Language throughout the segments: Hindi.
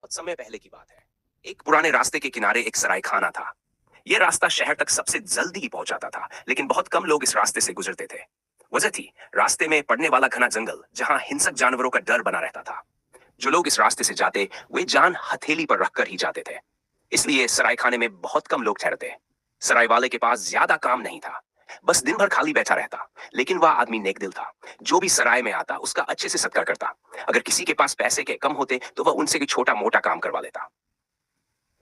बहुत समय पहले की बात है। एक पुराने रास्ते के किनारे एक सराय खाना था। यह रास्ता शहर तक सबसे जल्दी पहुंचाता था, लेकिन बहुत कम लोग इस रास्ते से गुजरते थे। वजह थी रास्ते में पड़ने वाला घना जंगल, जहां हिंसक जानवरों का डर बना रहता था। जो लोग इस रास्ते से जाते, वे जान हथेली पर रखकर ही जाते थे। इसलिए सराय खाने में बहुत कम लोग ठहरते। सराय वाले के पास ज्यादा काम नहीं था, बस दिन भर खाली बैठा रहता। लेकिन वह आदमी नेक दिल था। जो भी सराय में आता उसका अच्छे से सत्कार करता। अगर किसी के पास पैसे के कम होते तो वह उनसे भी छोटा मोटा काम करवा लेता।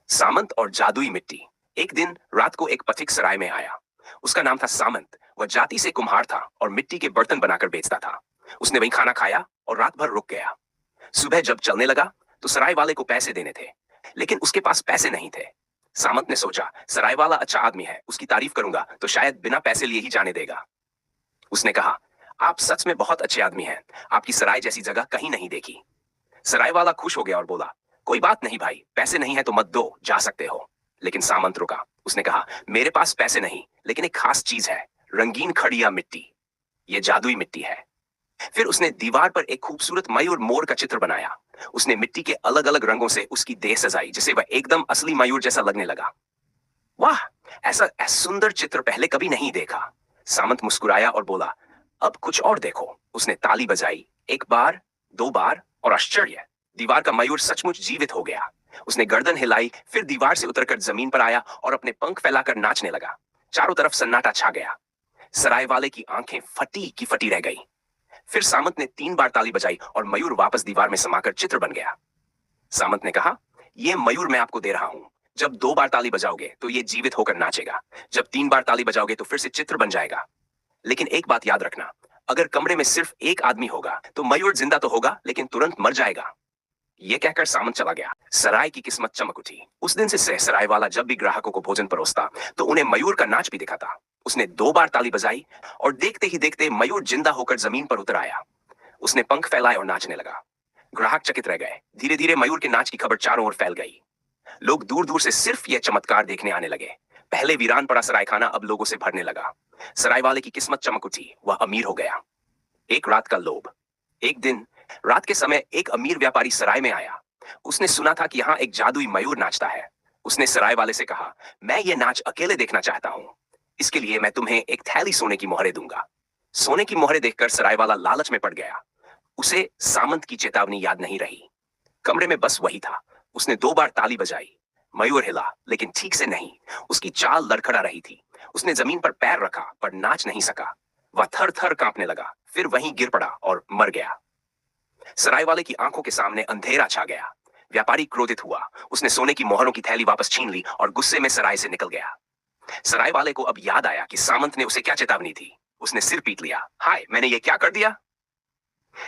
सामंत और जादुई मिट्टी। एक दिन रात को एक पथिक सराय में आया। उसका नाम था सामंत। वह जाति से कुम्हार था और मिट्टी के बर्तन बनाकर बेचता था। उसने वहीं खाना खाया और रात भर रुक गया। सुबह जब चलने लगा तो सराय वाले को पैसे देने थे, लेकिन उसके पास पैसे नहीं थे। सामंत ने सोचा, सराय वाला अच्छा आदमी है, उसकी तारीफ करूंगा तो शायद बिना पैसे लिए ही जाने देगा। उसने कहा, आप सच में बहुत अच्छे आदमी हैं। आपकी सराय जैसी जगह कहीं नहीं देखी। सराय वाला खुश हो गया और बोला, कोई बात नहीं भाई, पैसे नहीं है तो मत दो, जा सकते हो। लेकिन सामंत रुका। उसने कहा, मेरे पास पैसे नहीं, लेकिन एक खास चीज है, रंगीन खड़िया मिट्टी। ये जादुई मिट्टी है। फिर उसने दीवार पर एक खूबसूरत मयूर मोर का चित्र बनाया। उसने मिट्टी के अलग अलग रंगों से उसकी देह सजाई, जिसे वह एकदम असली मयूर जैसा लगने लगा। वाह, ऐसा सुंदर चित्र पहले कभी नहीं देखा। सामंत मुस्कुराया और बोला, अब कुछ और देखो। उसने ताली बजाई, एक बार, दो बार, और आश्चर्य, दीवार का मयूर सचमुच जीवित हो गया। उसने गर्दन हिलाई, फिर दीवार से उतरकर जमीन पर आया और अपने पंख फैलाकर नाचने लगा। चारों तरफ सन्नाटा छा गया। सराय वाले की आंखें फटी की फटी रह गई। फिर सामंत ने 3 बार ताली बजाई और मयूर वापस दीवार में समाकर चित्र बन गया। सामंत ने कहा, यह मयूर मैं आपको दे रहा हूं। जब 2 बार ताली बजाओगे तो यह जीवित होकर नाचेगा। जब 3 बार ताली बजाओगे तो फिर से चित्र बन जाएगा। लेकिन एक बात याद रखना, अगर कमरे में सिर्फ एक आदमी होगा तो मयूर जिंदा तो होगा, लेकिन तुरंत मर जाएगा। यह कहकर सामंत चला गया। सराय की किस्मत चमक उठी। उस दिन से सराय वाला जब भी ग्राहकों को भोजन परोसता तो उन्हें मयूर का नाच भी दिखाता। उसने 2 बार ताली बजाई और देखते ही देखते मयूर जिंदा होकर जमीन पर उतर आया। उसने पंख फैलाए और नाचने लगा। ग्राहक चकित रह गए। धीरे धीरे मयूर के नाच की खबर चारों ओर फैल गई। लोग दूर दूर से सिर्फ यह चमत्कार देखने आने लगे। पहले वीरान पड़ा सरायखाना अब लोगों से भरने लगा। सराय वाले की किस्मत चमक उठी। वह अमीर हो गया। एक रात का लोभ। एक दिन रात के समय एक अमीर व्यापारी सराय में आया। उसने सुना था कि यहाँ एक जादुई मयूर नाचता है। उसने सराय वाले से कहा, मैं ये नाच अकेले देखना चाहता हूँ। इसके लिए मैं तुम्हें एक थैली सोने की मोहरें दूंगा। सोने की मोहरें देखकर सराय वाला लालच में पड़ गया। उसे सामंत की चेतावनी याद नहीं रही। कमरे में बस वही था। उसने 2 बार ताली बजाई। मयूर हिला, लेकिन ठीक से नहीं। उसकी चाल लड़खड़ा रही थी। उसने जमीन पर पैर रखा पर नाच नहीं सका। वह थर थर कांपने लगा, फिर वहीं गिर पड़ा और मर गया। सराय वाले की आंखों के सामने अंधेरा छा गया। व्यापारी क्रोधित हुआ। उसने सोने की मोहरों की थैली वापस छीन ली और गुस्से में सराय से निकल गया। सराय वाले को अब याद आया कि सामंत ने उसे क्या चेतावनी थी। उसने सिर पीट लिया, हाय, मैंने ये क्या कर दिया।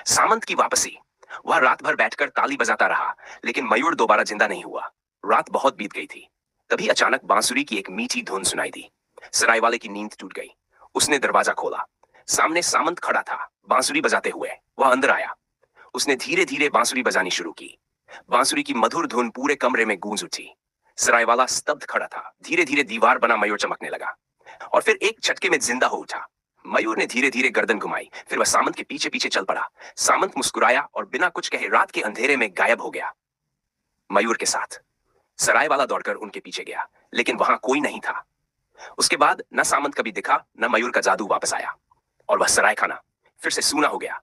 सामंत की वापसी। वह रात भर बैठकर ताली बजाता रहा, लेकिन मयूर दोबारा जिंदा नहीं हुआ। रात बहुत बीत गई थी। तभी अचानक बांसुरी की एक मीठी धुन सुनाई दी। सराय वाले की नींद टूट गई। उसने दरवाजा खोला। सामने सामंत खड़ा था, बांसुरी बजाते हुए। वह अंदर आया। उसने धीरे धीरे बांसुरी बजानी शुरू की। बांसुरी की मधुर धुन पूरे कमरे में गूंज उठी। सराय वाला स्तब्ध खड़ा था। धीरे धीरे दीवार बना मयूर चमकने लगा और फिर एक झटके में जिंदा हो उठा। मयूर ने धीरे धीरे गर्दन घुमाई, फिर वह सामंत के पीछे पीछे चल पड़ा। सामंत मुस्कुराया और बिना कुछ कहे रात के अंधेरे में गायब हो गया। मयूर के साथ सराय वाला दौड़कर उनके पीछे गया, लेकिन वहां कोई नहीं था। उसके बाद न सामंत कभी दिखा, न मयूर का जादू वापस आया, और वह सराय खाना फिर से सूना हो गया।